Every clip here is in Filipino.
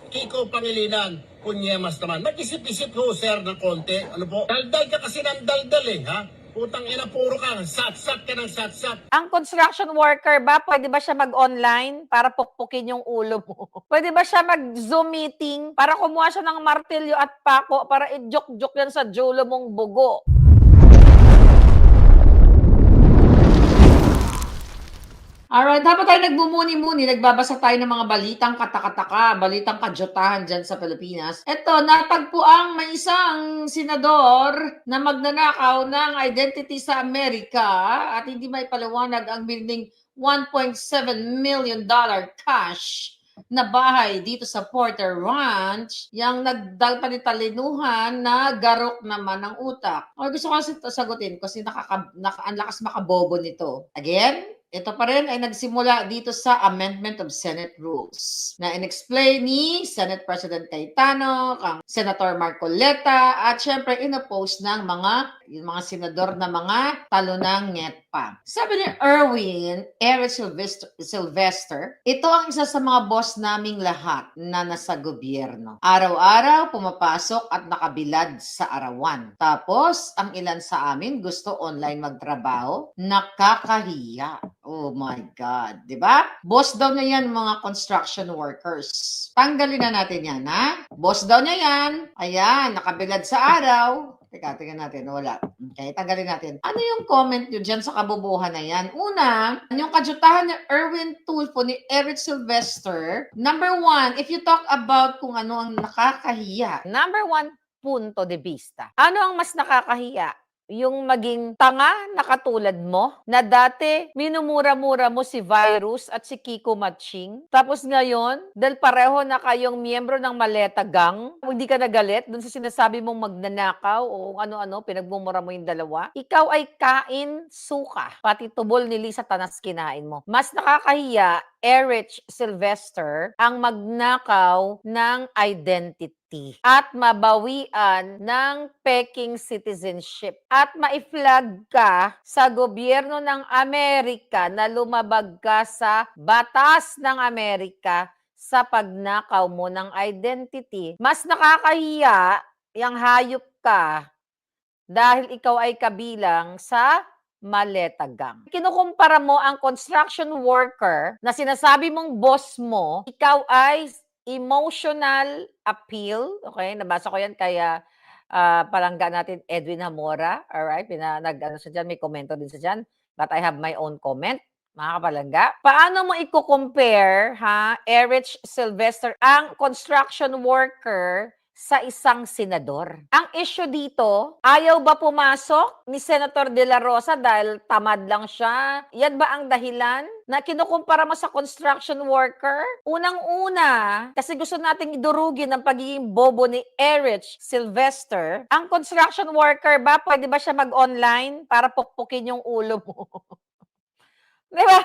Kiko Pangilinan, kunyemas naman. Mag-isip-isip ho, sir, ng konti. Ano po? Daldal ka kasi ng daldal eh, ha? Putang ina, puro ka. Satsat ka ng satsat. Ang construction worker ba, pwede ba siya mag-online para pukpukin yung ulo mo? Pwede ba siya mag-Zoom meeting para kumuha siya ng martilyo at pako para i-joke-joke yan sa julo mong bugo? Alright, dapat tayo nagbumuni-muni, nagbabasa tayo ng mga balitang katakataka, balitang kajotahan dyan sa Pilipinas. Ito, natagpo ang may isang senador na magnanakaw ng identity sa Amerika at hindi may paliwanag ang biniling $1.7 million cash na bahay dito sa Porter Ranch, yung nagdagpalitalinuhan na garok naman ng utak. O gusto ko kasi sagutin kasi ang lakas makabobo nito. Again, ito pa rin ay nagsimula dito sa Amendment of Senate Rules na in-explain ni Senate President Cayetano, kang Senator Marcoleta, at syempre in-oppose ng yung mga senador na mga talunang NETPA. Sabi ni Eric Sylvester, ito ang isa sa mga boss naming lahat na nasa gobyerno. Araw-araw pumapasok at nakabilad sa arawan. Tapos, ang ilan sa amin gusto online magtrabaho. Nakakahiya. Oh my God. Diba? Boss daw niya yan mga construction workers. Tanggalin na natin yan, ha? Boss daw niya yan. Ayan, nakabilad sa araw. Teka, tingnan natin. Wala. Okay, tanggalin natin. Ano yung comment nyo dyan sa kabubuhan na yan? Una, yung kadyutahan ni Erwin Tulfo ni Eric Sylvester. Number one, if you talk about kung ano ang nakakahiya. Number one, punto de vista. Ano ang mas nakakahiya? Yung maging tanga na katulad mo, na dati minumura-mura mo si Virus at si Kiko Matching. Tapos ngayon, dahil pareho na kayong miyembro ng Maleta Gang, hindi ka nagalit dun sa sinasabi mong magnanakaw o ano-ano, pinagmumura mo yung dalawa. Ikaw ay kain suka. Pati tubol ni Lisa Tanas kinain mo. Mas nakakahiya, Eric Sylvester, ang magnakaw ng identity at mabawian ng peking citizenship at ma-flag ka sa gobyerno ng Amerika na lumabag ka sa batas ng Amerika sa pagnakaw mo ng identity. Mas nakakahiya yung hayop ka dahil ikaw ay kabilang sa Maleta Gang. Kinukumpara mo ang construction worker na sinasabi mong boss mo, ikaw ay emotional appeal. Okay, nabasa ko yan kaya palangga natin Edwin Hamora. Alright, nag-ano siya dyan, may komento din siya dyan. But I have my own comment. Mga kapalangga. Paano mo i-compare, Eric Sylvester, ang construction worker sa isang senador? Ang issue dito, ayaw ba pumasok ni Senator De La Rosa dahil tamad lang siya? Yan ba ang dahilan na kinukumpara mo sa construction worker? Unang-una, kasi gusto nating idurugin ang pagiging bobo ni Eric Sylvester. Ang construction worker ba, pwede ba siya mag-online para pukpukin yung ulo mo? Di ba?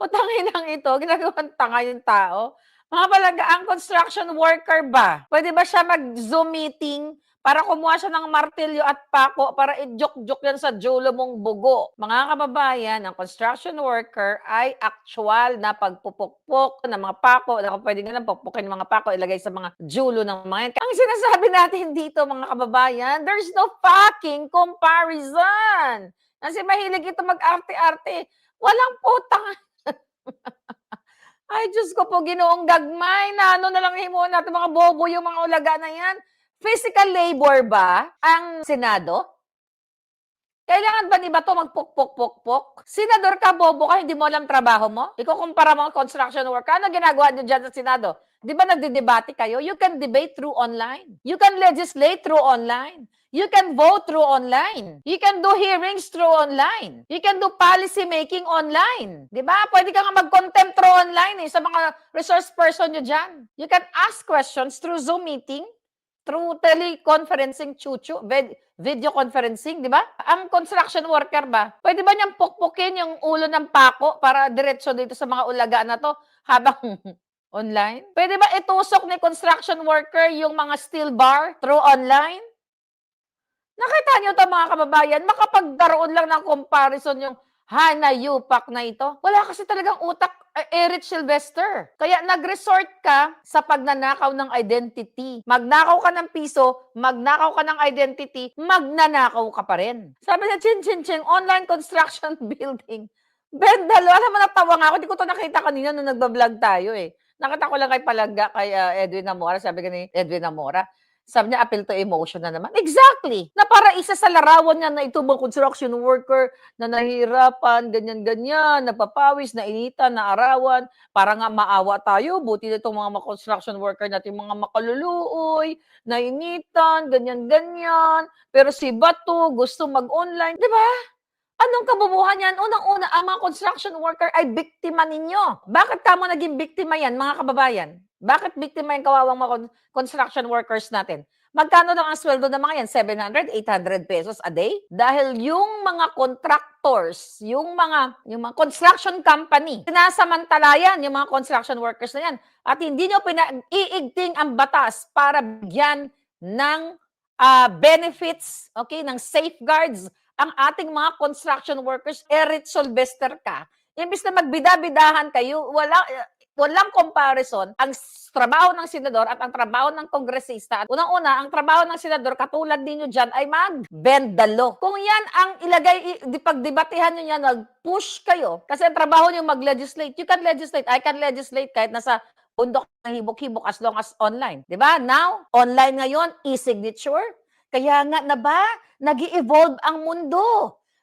Putangin lang ito, ginagawang tanga yung tao. Mga palaga, ang construction worker ba? Pwede ba siya mag-Zoom meeting para kumuha siya ng martilyo at pako para i-joke-joke yan sa julo mong bugo? Mga kababayan, ang construction worker ay actual na pagpupukpok ng mga pako. Pwede nga lang pukpukin ng mga pako, ilagay sa mga julo ng mga yan. Ang sinasabi natin dito, mga kababayan, there's no fucking comparison. Kasi mahilig ito mag-arte-arte. Walang putang. Ay, Diyos ko po, Ginoong Gagmay, na ano na lang himo natin mga bobo yung mga ulaga na yan. Physical labor ba ang Senado? Kailangan ba ni Bato magpuk-puk-puk-puk? Senador ka, bobo ka, hindi mo alam trabaho mo? Ikukumpara mo ang construction worker. Ano ginagawa niyo dyan sa Senado? Di ba nagdidebate kayo? You can debate through online. You can legislate through online. You can vote through online. You can do hearings through online. You can do policy making online. Di ba? Pwede ka nga mag-contempt through online sa mga resource person nyo dyan. You can ask questions through Zoom meeting, through teleconferencing, video conferencing, di ba? Ang construction worker ba? Pwede ba niyang pukpukin yung ulo ng pako para diretso dito sa mga ulaga na to habang online? Pwede ba itusok ni construction worker yung mga steel bar through online? Nakita niyo to mga kababayan, makapagkaroon lang ng comparison yung Hanayupak na ito. Wala kasi talagang utak, Eric Sylvester. Kaya nag-resort ka sa pagnanakaw ng identity. Magnakaw ka ng piso, magnakaw ka ng identity, magnanakaw ka pa rin. Sabi niya, chin, chin, chin, online construction building. Bendalo, alam mo, natawa nga ako. Hindi ko to nakita kanina nung nagbablog tayo eh. Nakita ko lang kay Palagga, kay Edwin Amora. Sabi ka ni Edwin Amora, sabi niya, appeal to emotion na naman. Exactly! Na para isa sa larawan niya na ito bang construction worker na nahihirapan, ganyan-ganyan, napapawis, nainitan, naarawan, para nga maawa tayo, buti na itong mga construction worker natin, mga makaluluoy, nainitan, ganyan-ganyan, pero si Bato gusto mag-online, di ba? Anong kabubuhan yan? Unang-una, ang mga construction worker ay biktima ninyo. Bakit kamo naging biktima yan, mga kababayan? Bakit biktima yung kawawang mga construction workers natin? Magkano lang ang sweldo ng mga yan? 700, 800 pesos a day? Dahil yung mga contractors, yung mga construction company, sinasamantala yan, yung mga construction workers na yan. At hindi nyo iigting ang batas para bigyan ng benefits, okay, ng safeguards ang ating mga construction workers, Eric Sylvester ka. Imbis na magbida-bidahan kayo, walang comparison ang trabaho ng senador at ang trabaho ng kongresista. At unang-una, ang trabaho ng senador, katulad ninyo dyan, ay mag-bend the law. Kung yan ang ilagay, pagdebatehan nyo yan, mag-push kayo. Kasi ang trabaho nyo mag-legislate. You can legislate. I can legislate kahit nasa bundok ng hibok-hibok as long as online. Diba? Now, online ngayon, e-signature. Kaya nga na ba, nag-i-evolve ang mundo.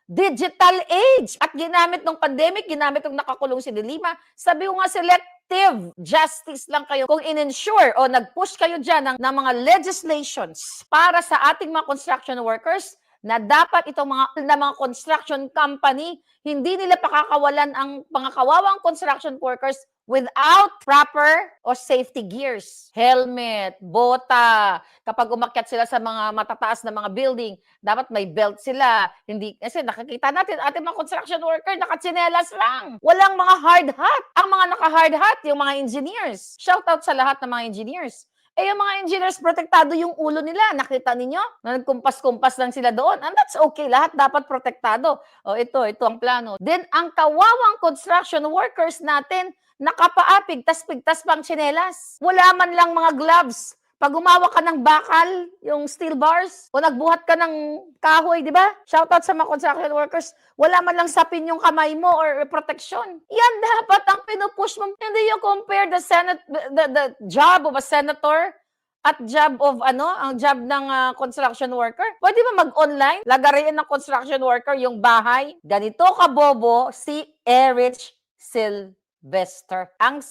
Digital age. At ginamit ng pandemic, ginamit ng nakakulong si Dilima. Sabi ko nga, selective justice lang kayo. Kung in-ensure o nag-push kayo dyan ng mga legislations para sa ating mga construction workers, na dapat itong mga construction company, hindi nila pakakawalan ang mga kawawang construction workers without proper o safety gears. Helmet, bota, kapag umakyat sila sa mga matataas na mga building, dapat may belt sila. Hindi, kasi nakikita natin, ating mga construction worker, nakatsinelas lang. Walang mga hard hat. Ang mga naka-hard hat, yung mga engineers. Shout out sa lahat ng mga engineers. Yung mga engineers, protektado yung ulo nila. Nakita ninyo? Na nagkumpas-kumpas lang sila doon. And that's okay. Lahat dapat protektado. Ito ang plano. Then, ang kawawang construction workers natin, nakapaapig, pigtas pang tsinelas. Wala man lang mga gloves. Pag umawak ka ng bakal, yung steel bars, o nagbuhat ka ng kahoy, di ba? Shoutout sa mga construction workers, wala man lang sapin yung kamay mo or protection. Yan dapat ang pinupush mo. Hindi you compare the job of a senator at job of ang job ng construction worker. Pwede ba mag-online? Lagarin ng construction worker yung bahay. Ganito kabobo si Eric Sylvester. Ang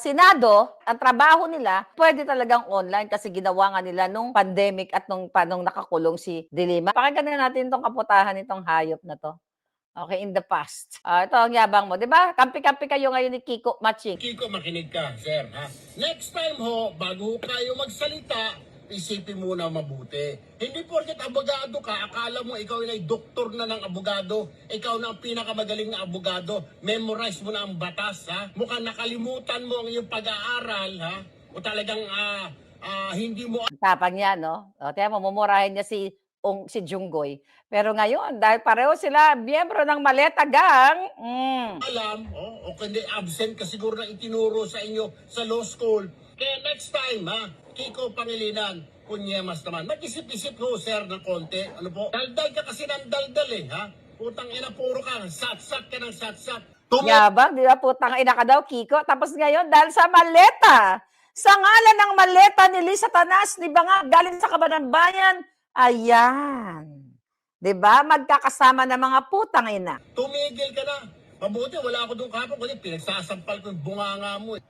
Senado, ang trabaho nila, pwede talagang online kasi ginawa nga nila nung pandemic at nung nakakulong si Dilima. Pakinggan na natin itong kaputahan nitong hayop na to. Okay, in the past. Ito ang yabang mo. Di ba? Kampi-kampi kayo ngayon ni Kiko Matching. Kiko, makinig ka, sir. Ha? Next time ho, bago kayo magsalita, isipin muna mabuti. Hindi porket abogado ka, akala mo ikaw ay doktor na ng abogado, ikaw na ang pinakamagaling na abogado, memorize mo na ang batas, ha? Mukhang nakalimutan mo ang iyong pag-aaral, ha? O talagang hindi mo Tapang niya, no? Tiyan mo, mumurahin niya si Junggoy. Pero ngayon, dahil pareho sila, miyembro ng Maleta Gang, alam, o kundi absent ka siguro na itinuro sa inyo sa law school. Kaya next time, ha, Kiko Pangilinan, Kunyemas naman, mag-isip-isip ho, sir, ng konti. Ano po? Daldal ka kasi ng daldal eh, ha? Putang ina, puro ka, satsat ka ng satsat. Yabang, di ba? Putang ina ka daw, Kiko. Tapos ngayon, dahil sa Maleta, sa ngalan ng Maleta ni Lisa Tanas, di ba nga, galing sa Kabanang Bayan, ayan. Di ba? Magkakasama ng mga putang ina. Tumigil ka na. Mabuti, wala ako doon kahapon, kundi pinagsasampal ko yung bunganga mo eh.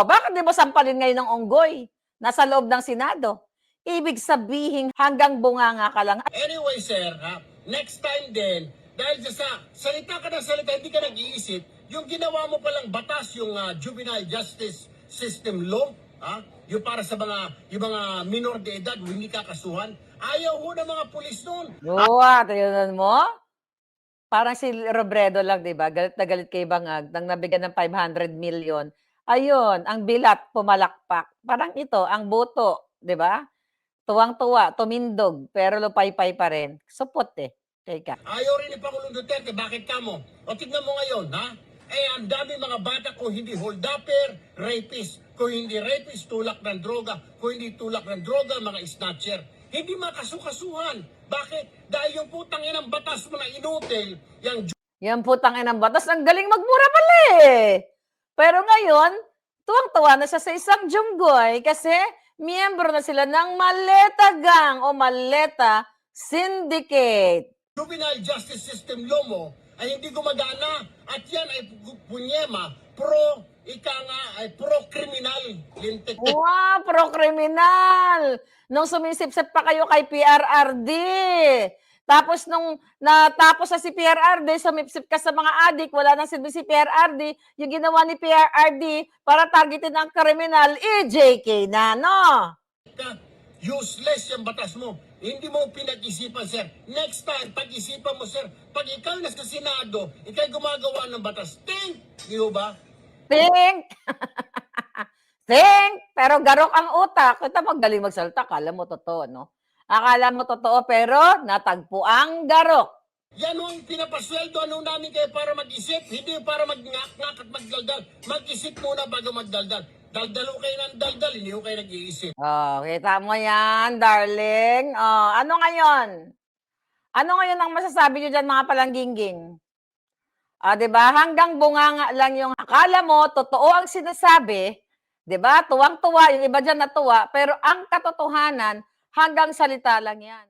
Bakit di mo sampalin ngayon ng unggoy? Nasa loob ng Senado. Ibig sabihin, hanggang bunganga ka lang. Anyway, sir, ha, next time din, dahil sa salita ka ng salita, hindi ka nag-iisip, yung ginawa mo palang batas, yung Juvenile Justice System Law, ha, yung para sa yung mga minor de edad, hindi kakasuhan, ayaw ho ng mga pulis noon. Tingnan mo? Parang si Robredo lang, di ba? Galit na galit kay Bangag nang nabigyan ng 500 million. Ayun, ang bilat, pumalakpak. Parang ito, ang boto, di ba? Tuwang-tuwa, tumindog, pero lupay-pay pa rin. Supot eh. Teka. Ayaw rin ni Pangulong Duterte, bakit ka mo? O tignan mo ngayon, ha? Eh, ang dami mga bata kung hindi hold-upper, rapist. Kung hindi rapist, tulak ng droga. Kung hindi tulak ng droga, mga snatcher. Hindi makasukasuhan. Bakit? Dahil yung putang inang batas mo na inutil, yung Yan po tangin ng batas. Ang galing magmura pala eh. Pero ngayon, tuwang-tuwa na siya sa isang junggoy kasi miyembro na sila ng Maleta Gang o Maleta Syndicate. juvenile justice system law mo ay hindi gumagana. At yan ay punyema, pro-criminal. Lintik. Wow, pro-kriminal! Nung sumisipsip pa kayo kay PRRD. Tapos nung natapos sa si PRRD, sumipsip ka sa mga adik, wala nang silbi si PRRD, yung ginawa ni PRRD para targetin ang kriminal, JK na, no? Useless yung batas mo. Hindi mo pinag-isipan, sir. Next time, pag-isipan mo, sir. Pag ikaw nasa Senado, ikaw gumagawa ng batas. Think! Di ba? Think! Think! Pero garok ang utak. Kita magaling magsalita, akala mo totoo, no? Akala mo totoo, pero natagpo ang garok. Yan ang pinapasweldo ano namin kayo para mag-isip. Hindi para mag-ngak-ngak at magdaldal. Mag-isip muna bago magdaldal. Daldalo kayo ng daldal, hindi ko kayo nag-iisip. Oh, kita mo yan, darling. Oh, ano ngayon? Ano ngayon ang masasabi nyo dyan, mga palangginging? Ah, 'di ba? Hanggang bunganga lang yung akala mo, totoo ang sinasabi, 'di ba? Tuwang-tuwa, yung iba diyan natuwa, pero ang katotohanan hanggang salita lang 'yan.